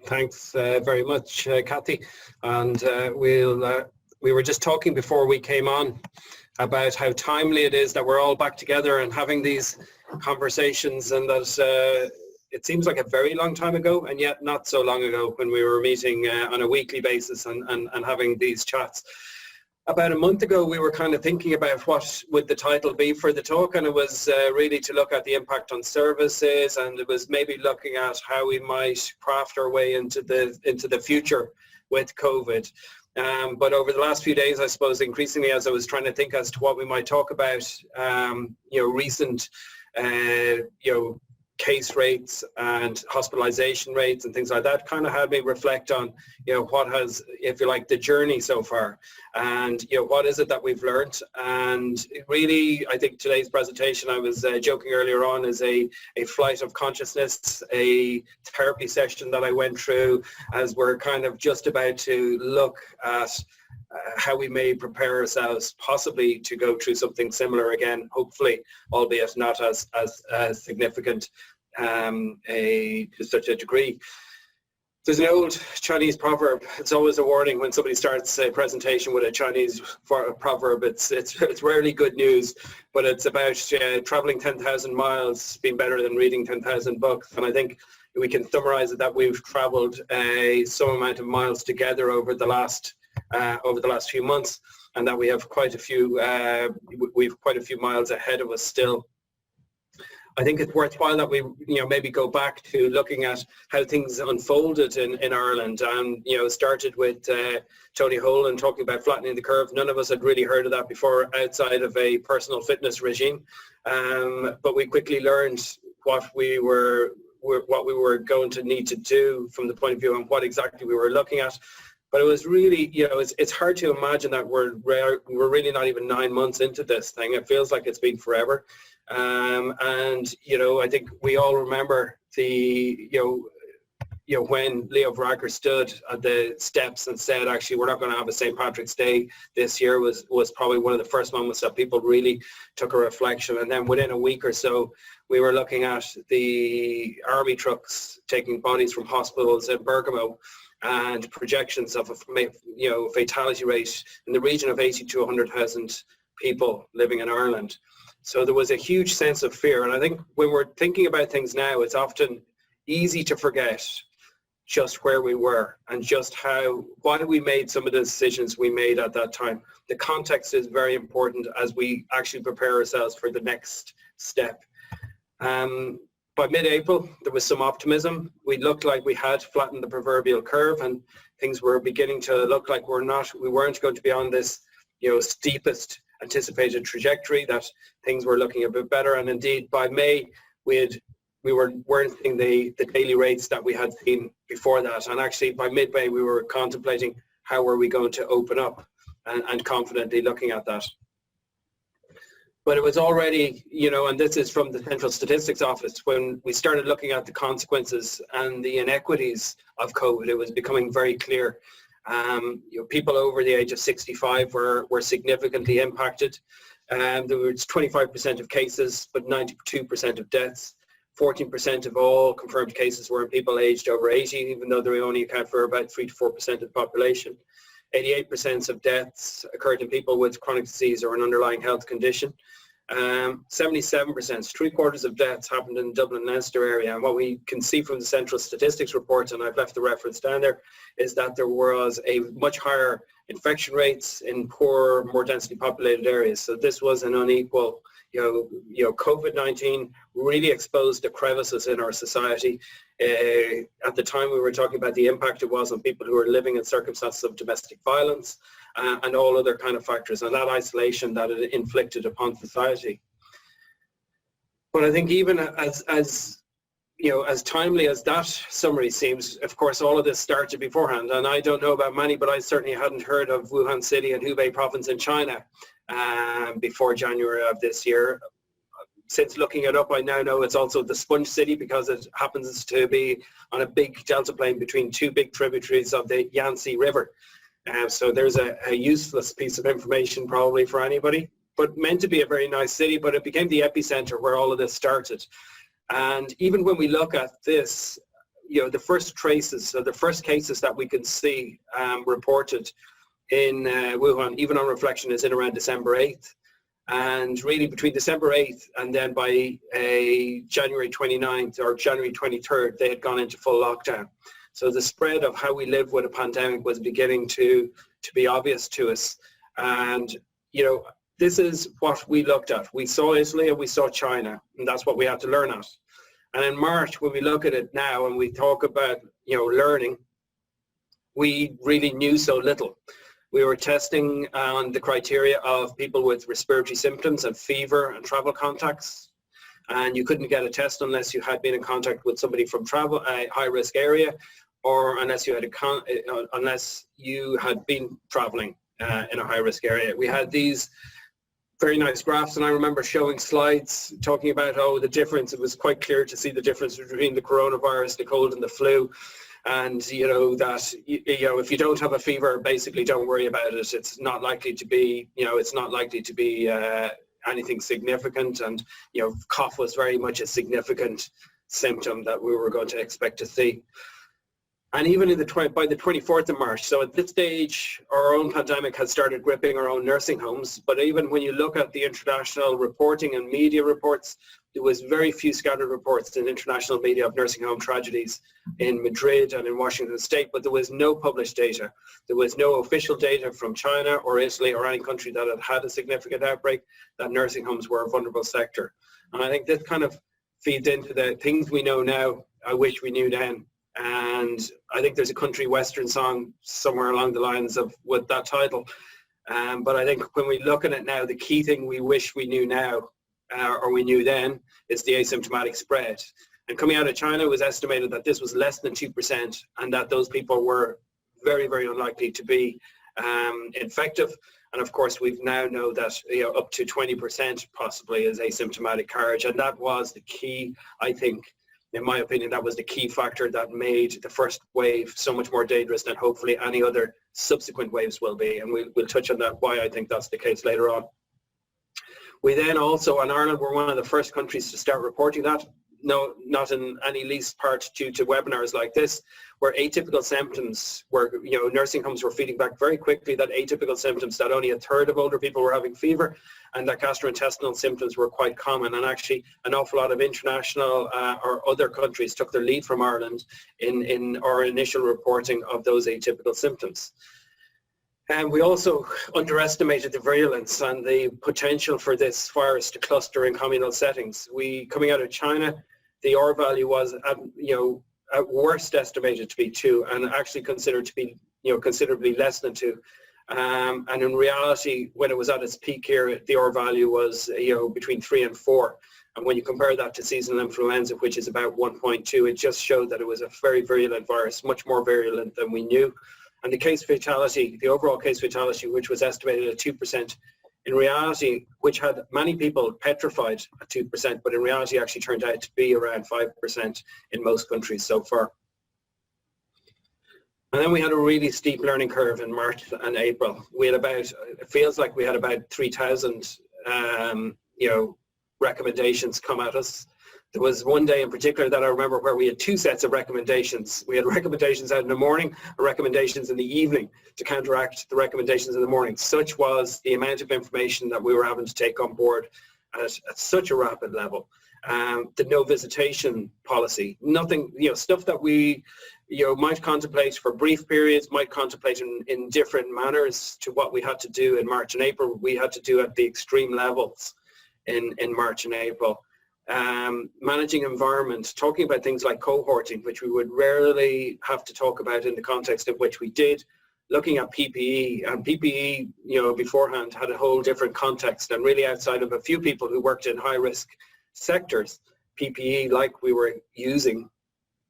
Thanks very much, Kathy. And we were just talking before we came on about how timely it is that we're all back together and having these conversations, and that it seems like a very long time ago, and yet not so long ago, when we were meeting on a weekly basis and having these chats. About a month ago, we were kind of thinking about what would the title be for the talk, and it was really to look at the impact on services, and it was maybe looking at how we might craft our way into the future with COVID. But over the last few days, I suppose, increasingly, as I was trying to think as to what we might talk about, recent, case rates and hospitalization rates and things like that kind of had me reflect on, what has, if you like, the journey so far, and, what is it that we've learned. And really, I think today's presentation, I was joking earlier on, is a flight of consciousness, a therapy session that I went through as we're kind of just about to look at how we may prepare ourselves possibly to go through something similar again, hopefully, albeit not as significant to such a degree. There's an old Chinese proverb. It's always a warning when somebody starts a presentation with a Chinese proverb. It's rarely good news, but it's about traveling 10,000 miles being better than reading 10,000 books. And I think we can summarize it that we've traveled some amount of miles together over the last few months, and that we have quite a few miles ahead of us still. I think it's worthwhile that we maybe go back to looking at how things unfolded in Ireland, and started with Tony Holan talking about flattening the curve. None of us had really heard of that before outside of a personal fitness regime, but we quickly learned what we were going to need to do from the point of view on what exactly we were looking at. But it was really, it's hard to imagine that we're really not even 9 months into this thing. It feels like it's been forever. And, I think we all remember when Leo Varadkar stood at the steps and said, actually, we're not going to have a St. Patrick's Day this year, was probably one of the first moments that people really took a reflection. And then within a week or so, we were looking at the army trucks taking bodies from hospitals in Bergamo, and projections of a fatality rate in the region of 80 to 100,000 people living in Ireland. So there was a huge sense of fear. And I think when we're thinking about things now, it's often easy to forget just where we were and just why we made some of the decisions we made at that time. The context is very important as we actually prepare ourselves for the next step. By mid-April, there was some optimism. We looked like we had flattened the proverbial curve, and things were beginning to look like we weren't going to be on this, steepest anticipated trajectory, that things were looking a bit better. And indeed, by May, we weren't seeing the daily rates that we had seen before that. And actually, by mid-May, we were contemplating how were we going to open up, and confidently looking at that. But it was already, and this is from the Central Statistics Office, when we started looking at the consequences and the inequities of COVID, it was becoming very clear. People over the age of 65 were significantly impacted. There was 25% of cases, but 92% of deaths. 14% of all confirmed cases were in people aged over 80, even though they only account for about 3 to 4% of the population. 88% of deaths occurred in people with chronic disease or an underlying health condition. 77%, 3/4 of deaths happened in the Dublin and Leinster area. And what we can see from the Central Statistics report, and I've left the reference down there, is that there was a much higher infection rates in poor, more densely populated areas. So this was an unequal, COVID-19 really exposed the crevices in our society. At the time, we were talking about the impact it was on people who were living in circumstances of domestic violence, and all other kind of factors, and that isolation that it inflicted upon society. But I think even as timely as that summary seems, of course, all of this started beforehand. And I don't know about many, but I certainly hadn't heard of Wuhan City and Hubei province in China before January of this year. Since looking it up, I now know it's also the Sponge City, because it happens to be on a big delta plain between two big tributaries of the Yangtze River. So there's a useless piece of information probably for anybody, but meant to be a very nice city, but it became the epicenter where all of this started. And even when we look at this, the first traces, so the first cases that we can see reported in Wuhan, even on reflection, is in around December 8th. And really between December 8th and then by January 29th or January 23rd, they had gone into full lockdown. So the spread of how we live with a pandemic was beginning to be obvious to us. And, this is what we looked at. We saw Italy and we saw China, and that's what we had to learn at. And in March, when we look at it now and we talk about, learning, we really knew so little. We were testing on the criteria of people with respiratory symptoms and fever and travel contacts. And you couldn't get a test unless you had been in contact with somebody from a high-risk area, or unless you had been traveling in a high-risk area. We had these very nice graphs, and I remember showing slides talking about, the difference. It was quite clear to see the difference between the coronavirus, the cold and the flu. And that if you don't have a fever, basically don't worry about it. It's not likely to be anything significant. And cough was very much a significant symptom that we were going to expect to see. And even by the 24th of March, so at this stage, our own pandemic had started gripping our own nursing homes. But even when you look at the international reporting and media reports, there was very few scattered reports in international media of nursing home tragedies in Madrid and in Washington State, but there was no published data. There was no official data from China or Italy or any country that had a significant outbreak that nursing homes were a vulnerable sector. And I think this kind of feeds into the things we know now, I wish we knew then. And I think there's a country western song somewhere along the lines with that title. But I think when we look at it now, the key thing we wish we knew now, or we knew then, is the asymptomatic spread. And coming out of China, it was estimated that this was less than 2%, and that those people were very, very unlikely to be infective. And of course, we now know that up to 20% possibly is asymptomatic carriage, and that was the key, I think. In my opinion, that was the key factor that made the first wave so much more dangerous than hopefully any other subsequent waves will be. And we'll touch on that, why I think that's the case later on. We then also, in Ireland, were one of the first countries to start reporting that. No, not in any least part due to webinars like this, where atypical symptoms, where nursing homes were feeding back very quickly that atypical symptoms, that only a third of older people were having fever, and that gastrointestinal symptoms were quite common. And actually, an awful lot of international or other countries took their lead from Ireland in our initial reporting of those atypical symptoms. And we also underestimated the virulence and the potential for this virus to cluster in communal settings. Coming out of China, the R value was at worst estimated to be 2, and actually considered to be considerably less than 2. And in reality, when it was at its peak here, the R value was between 3 and 4. And when you compare that to seasonal influenza, which is about 1.2, it just showed that it was a very virulent virus, much more virulent than we knew. And the case fatality, the overall case fatality, which was estimated at 2%, in reality, which had many people petrified at 2%, but in reality actually turned out to be around 5% in most countries so far. And then we had a really steep learning curve in March and April. We had it feels like we had about 3,000, recommendations come at us. There was one day in particular that I remember where we had 2 sets of recommendations. We had recommendations out in the morning and recommendations in the evening to counteract the recommendations in the morning. Such was the amount of information that we were having to take on board at such a rapid level. The no visitation policy, nothing, stuff that we, might contemplate for brief periods, might contemplate in different manners to what we had to do in March and April. We had to do at the extreme levels in March and April. Managing environment, talking about things like cohorting, which we would rarely have to talk about in the context of which we did, looking at PPE, and PPE, beforehand had a whole different context, and really outside of a few people who worked in high-risk sectors, PPE, like we were using,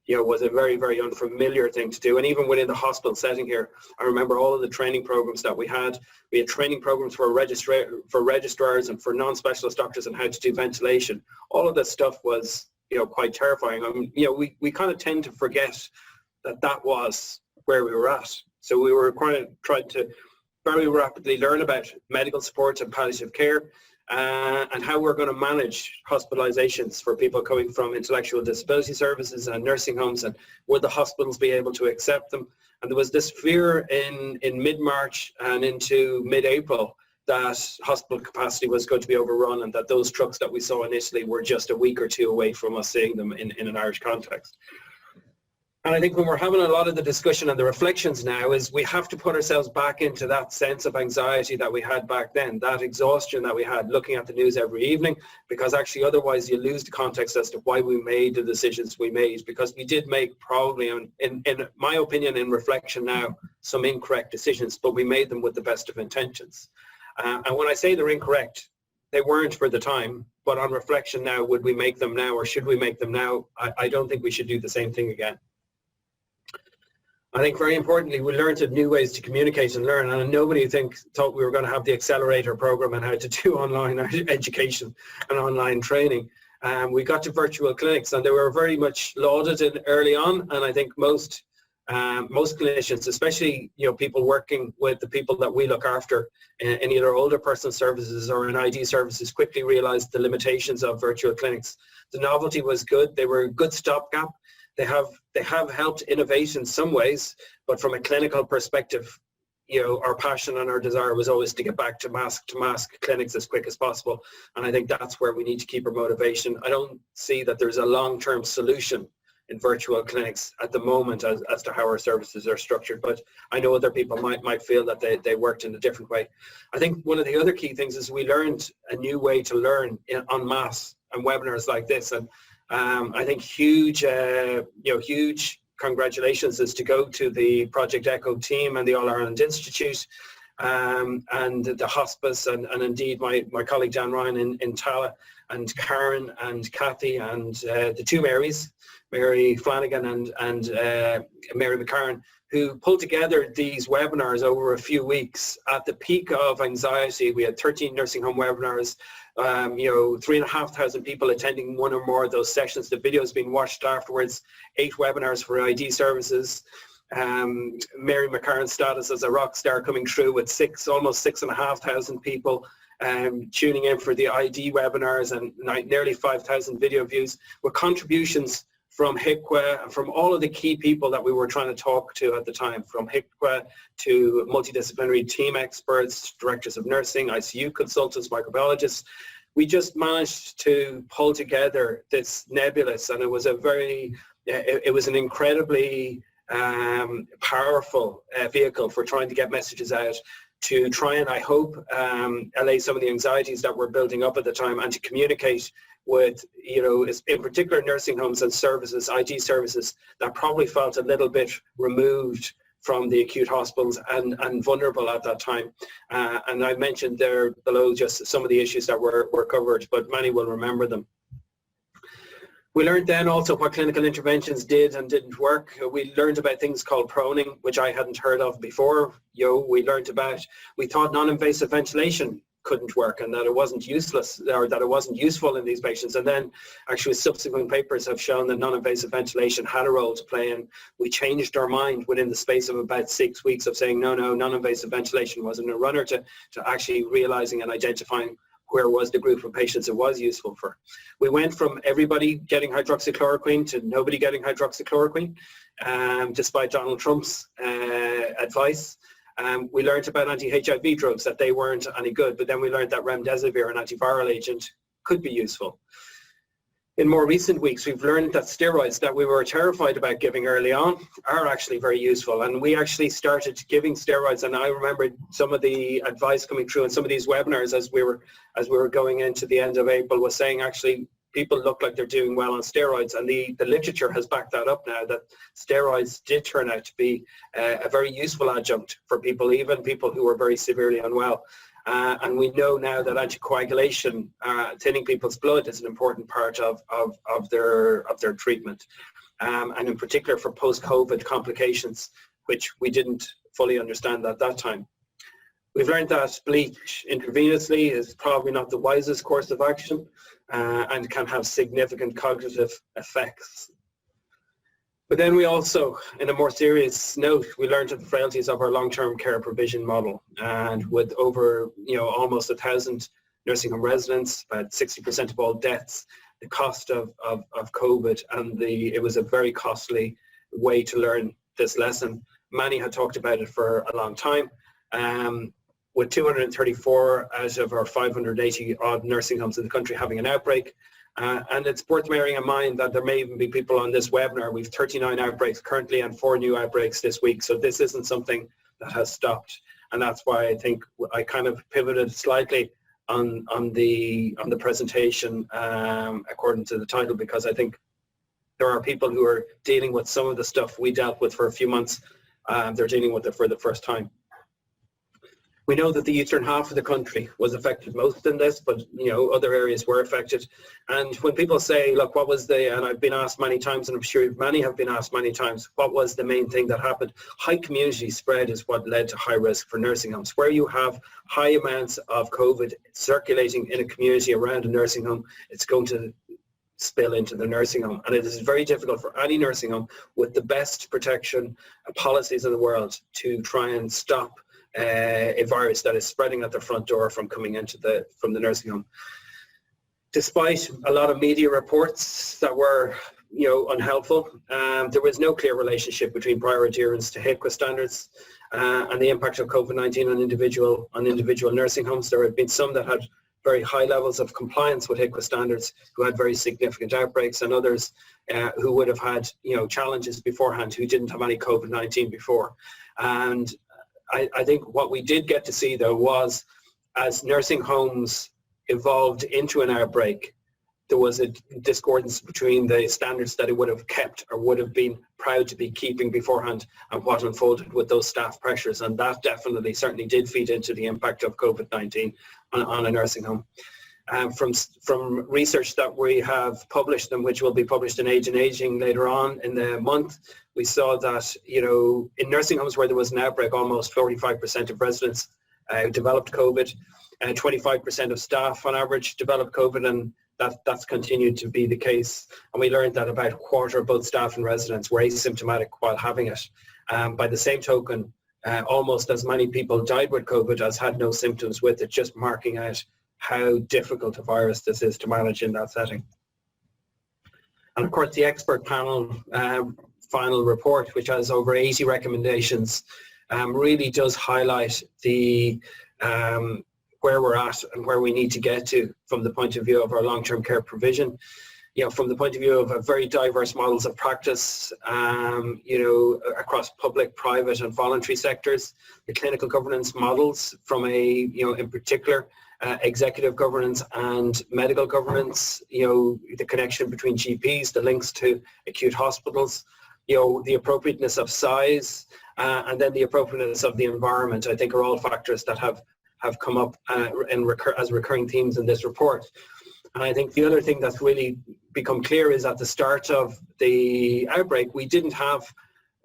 was a very, very unfamiliar thing to do. And even within the hospital setting here, I remember all of the training programs that we had. We had training programs for registrars and for non-specialist doctors on how to do ventilation. All of this stuff was, quite terrifying. We kind of tend to forget that was where we were at. So we were trying to very rapidly learn about medical support and palliative care. and how we're going to manage hospitalizations for people coming from intellectual disability services and nursing homes, and would the hospitals be able to accept them. And there was this fear in mid-March and into mid-April that hospital capacity was going to be overrun, and that those trucks that we saw in Italy were just a week or two away from us seeing them in an Irish context. And I think when we're having a lot of the discussion and the reflections now is we have to put ourselves back into that sense of anxiety that we had back then, that exhaustion that we had looking at the news every evening, because actually otherwise you lose the context as to why we made the decisions we made, because we did make probably, in my opinion, in reflection now, some incorrect decisions, but we made them with the best of intentions. And when I say they're incorrect, they weren't for the time, but on reflection now, would we make them now or should we make them now? I don't think we should do the same thing again. I think very importantly, we learned new ways to communicate and learn, and nobody thought we were going to have the accelerator program and how to do online education and online training. We got to virtual clinics, and they were very much lauded early on, and I think most clinicians, especially people working with the people that we look after in either older person services or in ID services, quickly realized the limitations of virtual clinics. The novelty was good. They were a good stopgap. They have helped innovate in some ways, but from a clinical perspective, our passion and our desire was always to get back to mask clinics as quick as possible. And I think that's where we need to keep our motivation. I don't see that there's a long-term solution in virtual clinics at the moment as to how our services are structured, but I know other people might feel that they worked in a different way. I think one of the other key things is we learned a new way to learn en masse and webinars like this, and I think huge congratulations is to go to the Project ECHO team and the All Ireland Institute, and the hospice, and indeed my colleague Dan Ryan in Tala, and Karen and Kathy, and the two Marys, Mary Flanagan and Mary McCarran, who pulled together these webinars over a few weeks. At the peak of anxiety, we had 13 nursing home webinars, 3,500 people attending one or more of those sessions. The videos being watched afterwards, 8 webinars for ID services. Mary McCarran's status as a rock star coming through with almost 6,500 people tuning in for the ID webinars, and nearly 5,000 video views, with contributions from HICWA and from all of the key people that we were trying to talk to at the time, from HICWA to multidisciplinary team experts, directors of nursing, ICU consultants, microbiologists. We just managed to pull together this nebulous, and it was an incredibly powerful vehicle for trying to get messages out, to try and, I hope, allay some of the anxieties that were building up at the time, and to communicate with, in particular nursing homes and services, ID services, that probably felt a little bit removed from the acute hospitals and vulnerable at that time. And I mentioned there below just some of the issues that were covered, but many will remember them. We learned then also what clinical interventions did and didn't work. We learned about things called proning, which I hadn't heard of before. We thought non-invasive ventilation couldn't work and that it wasn't useless, or that it wasn't useful in these patients. And then actually subsequent papers have shown that non-invasive ventilation had a role to play, and we changed our mind within the space of about 6 weeks of saying, no, non-invasive ventilation wasn't a runner, to actually realizing and identifying where was the group of patients it was useful for. We went from everybody getting hydroxychloroquine to nobody getting hydroxychloroquine, despite Donald Trump's advice. We learned about anti-HIV drugs, that they weren't any good, but then we learned that remdesivir, an antiviral agent, could be useful. In more recent weeks, we've learned that steroids that we were terrified about giving early on are actually very useful, and we actually started giving steroids. And I remember some of the advice coming through in some of these webinars as we were going into the end of April was saying actually people look like they're doing well on steroids, and the literature has backed that up now, that steroids did turn out to be a very useful adjunct for people, even people who were very severely unwell. And we know now that anticoagulation, thinning people's blood, is an important part of their treatment, and in particular for post-COVID complications, which we didn't fully understand at that time. We've learned that bleach intravenously is probably not the wisest course of action, and can have significant cognitive effects. But then we also, in a more serious note, we learned of the frailties of our long-term care provision model, and with over almost 1,000 nursing home residents, about 60% of all deaths, the cost of COVID, and it was a very costly way to learn this lesson. Many had talked about it for a long time. With 234 out of our 580 odd nursing homes in the country having an outbreak. And it's worth bearing in mind that there may even be people on this webinar. We've 39 outbreaks currently and 4 new outbreaks this week. So this isn't something that has stopped. And that's why I think I kind of pivoted slightly on the presentation according to the title, because I think there are people who are dealing with some of the stuff we dealt with for a few months. They're dealing with it for the first time. We know that the eastern half of the country was affected most in this, but other areas were affected. And when people say, look, what was and I've been asked many times, and I'm sure many have been asked many times, what was the main thing that happened? High community spread is what led to high risk for nursing homes. Where you have high amounts of COVID circulating in a community around a nursing home, it's going to spill into the nursing home. And it is very difficult for any nursing home with the best protection policies in the world to try and stop a virus that is spreading at the front door from coming from the nursing home. Despite a lot of media reports that were unhelpful, there was no clear relationship between prior adherence to HIPAA standards and the impact of COVID-19 on individual nursing homes. There had been some that had very high levels of compliance with HIPAA standards who had very significant outbreaks, and others who would have had challenges beforehand who didn't have any COVID-19 before. And I think what we did get to see, though, was as nursing homes evolved into an outbreak, there was a discordance between the standards that it would have kept or would have been proud to be keeping beforehand and what unfolded with those staff pressures. And that definitely certainly did feed into the impact of COVID-19 on a nursing home. From research that we have published, and which will be published in Age and Aging later on in the month, we saw that in nursing homes where there was an outbreak, almost 45% of residents developed COVID, and 25% of staff on average developed COVID, and that's continued to be the case. And we learned that about a quarter of both staff and residents were asymptomatic while having it. By the same token, almost as many people died with COVID as had no symptoms with it, just marking out how difficult a virus this is to manage in that setting. And of course, the expert panel final report, which has over 80 recommendations, really does highlight the where we're at and where we need to get to from the point of view of our long-term care provision. From the point of view of a very diverse models of practice, across public, private and voluntary sectors, the clinical governance models from in particular, executive governance and medical governance, the connection between GPs, the links to acute hospitals, the appropriateness of size, and then the appropriateness of the environment, I think are all factors that have come up as recurring themes in this report. And I think the other thing that's really become clear is at the start of the outbreak, we didn't have,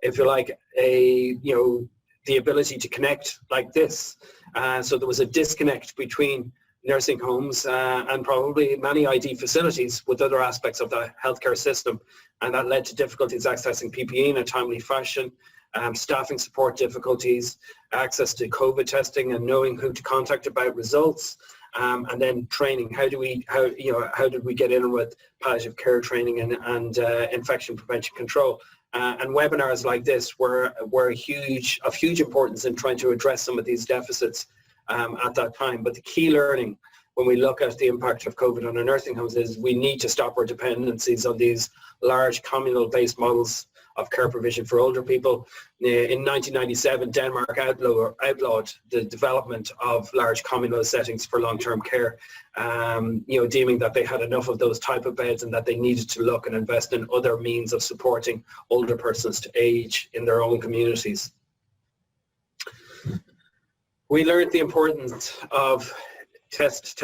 if you like, the ability to connect like this. So there was a disconnect between nursing homes and probably many ID facilities with other aspects of the healthcare system. And that led to difficulties accessing PPE in a timely fashion, staffing support difficulties, access to COVID testing and knowing who to contact about results, and then training. How did we get in with palliative care training and infection prevention control? And webinars like this were of huge importance in trying to address some of these deficits at that time. But the key learning when we look at the impact of COVID on our nursing homes is we need to stop our dependencies on these large communal-based models of care provision for older people. In 1997, Denmark outlawed the development of large communal settings for long-term care, deeming that they had enough of those type of beds and that they needed to look and invest in other means of supporting older persons to age in their own communities. We learned the importance of test,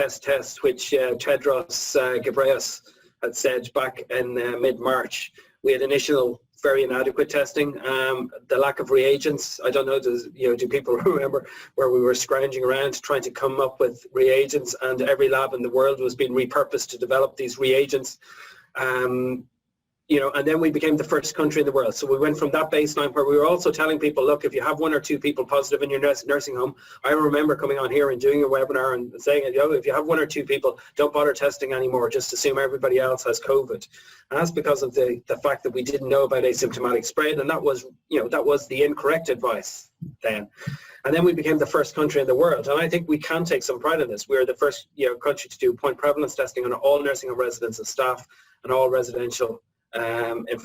which Tedros Ghebreyesus had said back in mid-March. We had initial very inadequate testing, the lack of reagents. I don't know, do people remember where we were scrounging around trying to come up with reagents, and every lab in the world was being repurposed to develop these reagents. and then we became the first country in the world. So we went from that baseline where we were also telling people, look, if you have 1 or 2 people positive in your nursing home, I remember coming on here and doing a webinar and saying, if you have 1 or 2 people, don't bother testing anymore, just assume everybody else has COVID. And that's because of the fact that we didn't know about asymptomatic spread, and that was the incorrect advice then. And then we became the first country in the world, and I think we can take some pride in this. We're the first country to do point prevalence testing on all nursing home residents and staff and all residential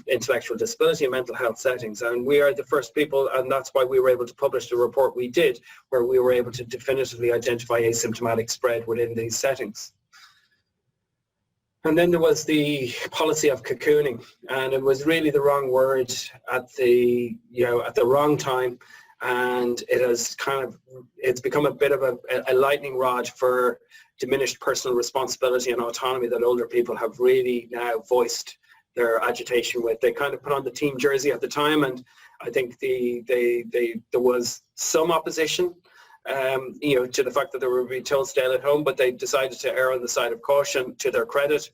intellectual disability and mental health settings, and we are the first people, and that's why we were able to publish the report we did, where we were able to definitively identify asymptomatic spread within these settings. And then there was the policy of cocooning, and it was really the wrong word at the wrong time, and it's become a bit of a lightning rod for diminished personal responsibility and autonomy that older people have really now voiced their agitation with. They kind of put on the team jersey at the time, and I think there was some opposition, to the fact that they were being told stay at home, but they decided to err on the side of caution, to their credit.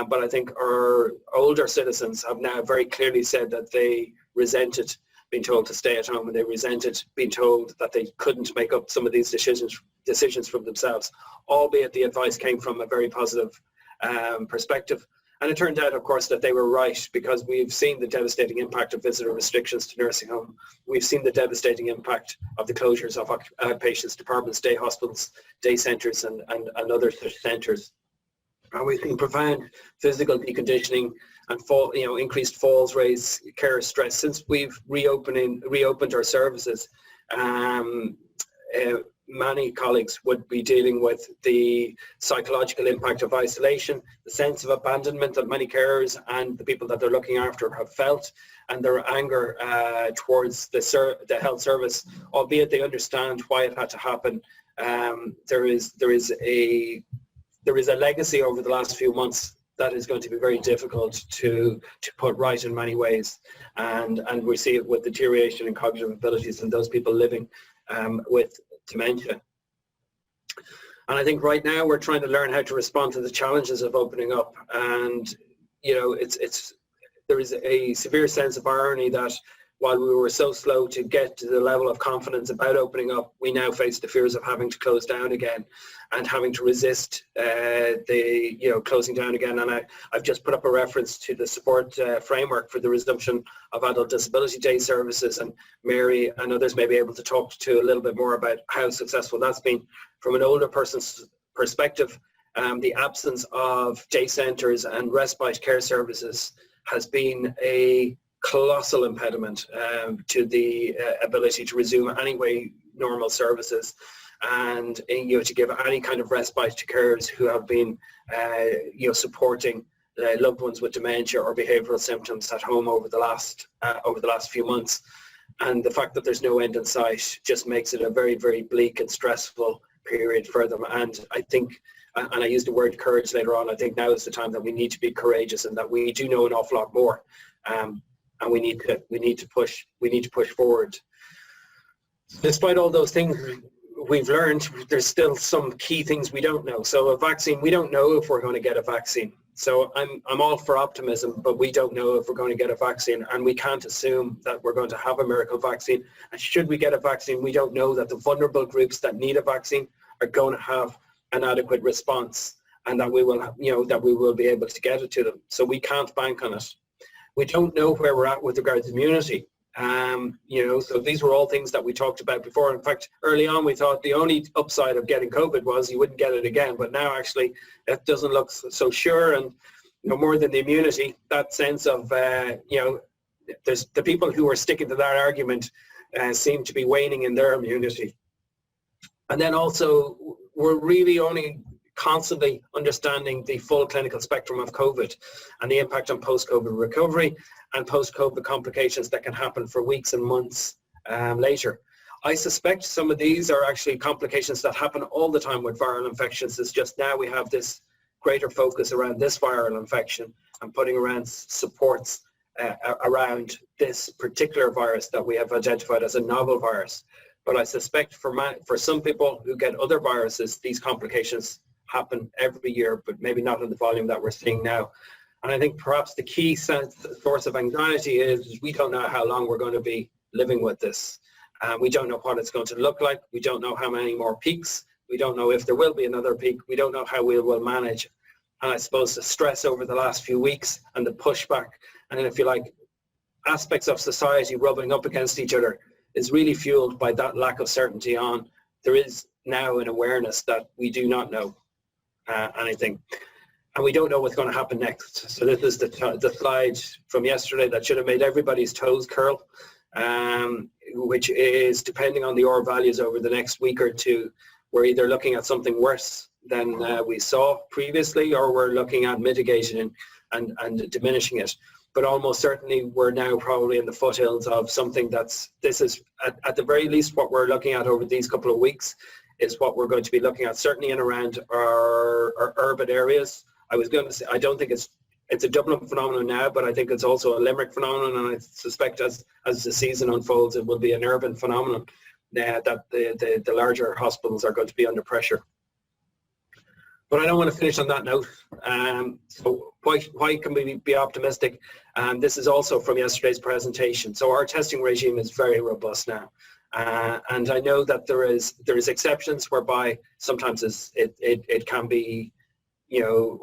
But I think our older citizens have now very clearly said that they resented being told to stay at home, and they resented being told that they couldn't make up some of these decisions from themselves, albeit the advice came from a very positive perspective. And it turned out, of course, that they were right, because we've seen the devastating impact of visitor restrictions to nursing home. We've seen the devastating impact of the closures of outpatients departments, day hospitals, day centres and other centres. And we've seen profound physical deconditioning and increased falls rates, care stress. Since we've reopened our services, many colleagues would be dealing with the psychological impact of isolation, the sense of abandonment that many carers and the people that they're looking after have felt, and their anger towards the health service, albeit they understand why it had to happen. There is a legacy over the last few months that is going to be very difficult to put right in many ways, and we see it with deterioration in cognitive abilities and those people living with dementia. And I think right now we're trying to learn how to respond to the challenges of opening up, and there is a severe sense of irony that while we were so slow to get to the level of confidence about opening up, we now face the fears of having to close down again and having to resist closing down again. And I've just put up a reference to the support framework for the resumption of adult disability day services, and Mary and others may be able to talk to a little bit more about how successful that's been. From an older person's perspective, the absence of day centres and respite care services has been a colossal impediment to the ability to resume anyway normal services, and to give any kind of respite to carers who have been supporting loved ones with dementia or behavioural symptoms at home over the last few months. And the fact that there's no end in sight just makes it a very, very bleak and stressful period for them. And I think, and I use the word courage later on, I think now is the time that we need to be courageous, and that we do know an awful lot more. And we need to push forward. Despite all those things we've learned, there's still some key things we don't know. So a vaccine, we don't know if we're going to get a vaccine. So I'm all for optimism, but we don't know if we're going to get a vaccine, and we can't assume that we're going to have a miracle vaccine. And should we get a vaccine, we don't know that the vulnerable groups that need a vaccine are going to have an adequate response, and that we will be able to get it to them. So we can't bank on it. We don't know where we're at with regard to immunity. So these were all things that we talked about before. In fact, early on we thought the only upside of getting COVID was you wouldn't get it again. But now actually it doesn't look so sure. And more than the immunity, that sense of, there's the people who are sticking to that argument seem to be waning in their immunity. And then also we're really only constantly understanding the full clinical spectrum of COVID and the impact on post-COVID recovery and post-COVID complications that can happen for weeks and months later. I suspect some of these are actually complications that happen all the time with viral infections. It's just now we have this greater focus around this viral infection and putting around supports around this particular virus that we have identified as a novel virus. But I suspect for some people who get other viruses, these complications happen every year, but maybe not in the volume that we're seeing now. And I think perhaps the key source of anxiety is we don't know how long we're going to be living with this. We don't know what it's going to look like. We don't know how many more peaks. We don't know if there will be another peak. We don't know how we will manage. And I suppose the stress over the last few weeks and the pushback, and if you like, aspects of society rubbing up against each other is really fueled by that lack of certainty on. There is now an awareness that we do not know anything. And we don't know what's going to happen next. So this is the slide from yesterday that should have made everybody's toes curl, which is depending on the R values over the next week or two, we're either looking at something worse than we saw previously, or we're looking at mitigating and diminishing it. But almost certainly we're now probably in the foothills of something this is at the very least what we're looking at over these couple of weeks is what we're going to be looking at, certainly in around our urban areas. I was going to say, I don't think it's a Dublin phenomenon now, but I think it's also a Limerick phenomenon, and I suspect as the season unfolds, it will be an urban phenomenon that the larger hospitals are going to be under pressure. But I don't want to finish on that note. So why can we be optimistic? This is also from yesterday's presentation. So our testing regime is very robust now. And I know that there is exceptions whereby sometimes it can be,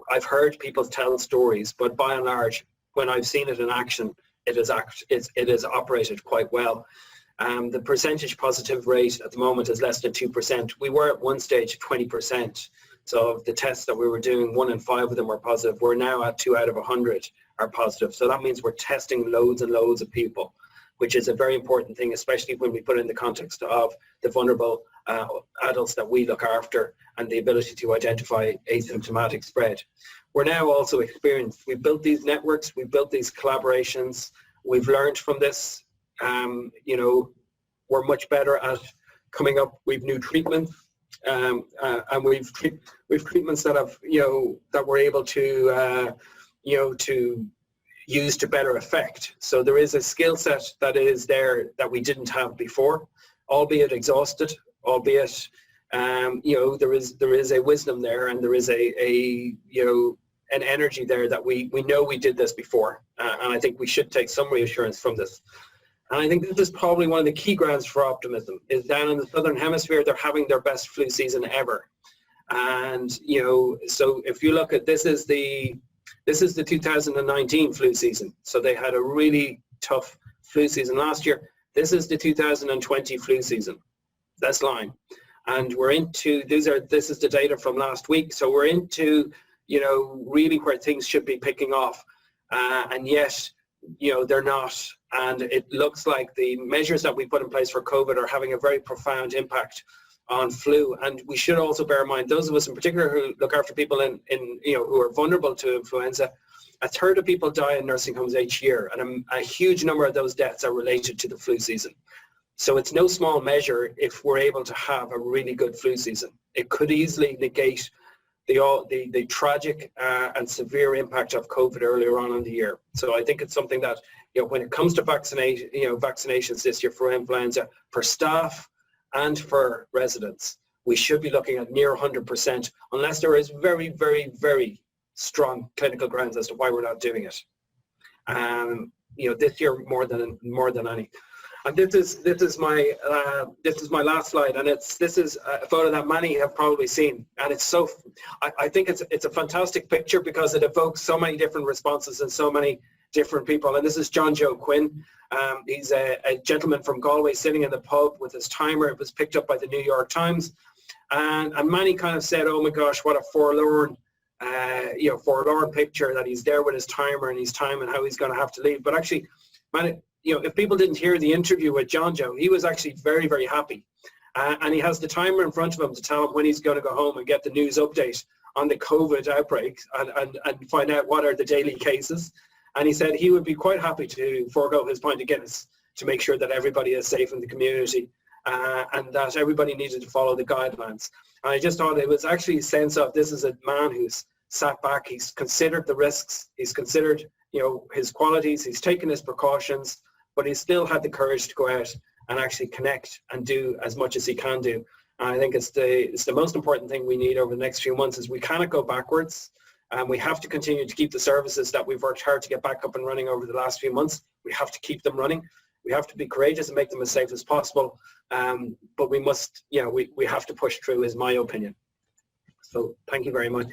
I've heard people tell stories, but by and large, when I've seen it in action, it is operated quite well. The percentage positive rate at the moment is less than 2%. We were at one stage 20%. So of the tests that we were doing, 1 in 5 of them were positive. We're now at 2 out of 100 are positive. So that means we're testing loads and loads of people, which is a very important thing, especially when we put it in the context of the vulnerable adults that we look after and the ability to identify asymptomatic spread. We're now also experienced. We built these networks, we built these collaborations, we've learned from this. We're much better at coming up with new treatments, and we've treatments that have, that we're able to, to use to better effect. So there is a skill set that is there that we didn't have before, albeit exhausted, albeit, there is a wisdom there, and there is an energy there that we know we did this before, and I think we should take some reassurance from this. And I think this is probably one of the key grounds for optimism, is down in the Southern Hemisphere, they're having their best flu season ever. And, so if you look at, this is the 2019 flu season. So they had a really tough flu season last year. This is the 2020 flu season, this line. And we're into, this is the data from last week. So we're into, really where things should be picking off. And yet, they're not. And it looks like the measures that we put in place for COVID are having a very profound impact on flu. And we should also bear in mind, those of us in particular who look after people who are vulnerable to influenza, a third of people die in nursing homes each year, and a huge number of those deaths are related to the flu season. So it's no small measure if we're able to have a really good flu season. It could easily negate the tragic and severe impact of COVID earlier on in the year. So I think it's something that, when it comes to vaccinations this year for influenza, for staff and for residents, we should be looking at near 100%, unless there is very, very, very strong clinical grounds as to why we're not doing it. This year more than any. And this is my last slide, and this is a photo that many have probably seen, and it's so, I think it's a fantastic picture because it evokes so many different responses and so many different people. And this is John Joe Quinn. He's a gentleman from Galway sitting in the pub with his timer. It was picked up by the New York Times, and many kind of said, "Oh my gosh, what a forlorn picture that he's there with his timer and his time and how he's going to have to leave." But actually, if people didn't hear the interview with John Joe, he was actually very, very happy. And he has the timer in front of him to tell him when he's going to go home and get the news update on the COVID outbreak and find out what are the daily cases. And he said he would be quite happy to forego his pint of Guinness to make sure that everybody is safe in the community and that everybody needed to follow the guidelines. And I just thought it was actually a sense of, this is a man who's sat back, he's considered the risks, he's considered his qualities, he's taken his precautions, but he still had the courage to go out and actually connect and do as much as he can do. And I think it's the most important thing we need over the next few months is we cannot go backwards. And we have to continue to keep the services that we've worked hard to get back up and running over the last few months. We have to keep them running. We have to be courageous and make them as safe as possible. But we must, we have to push through, is my opinion. So thank you very much.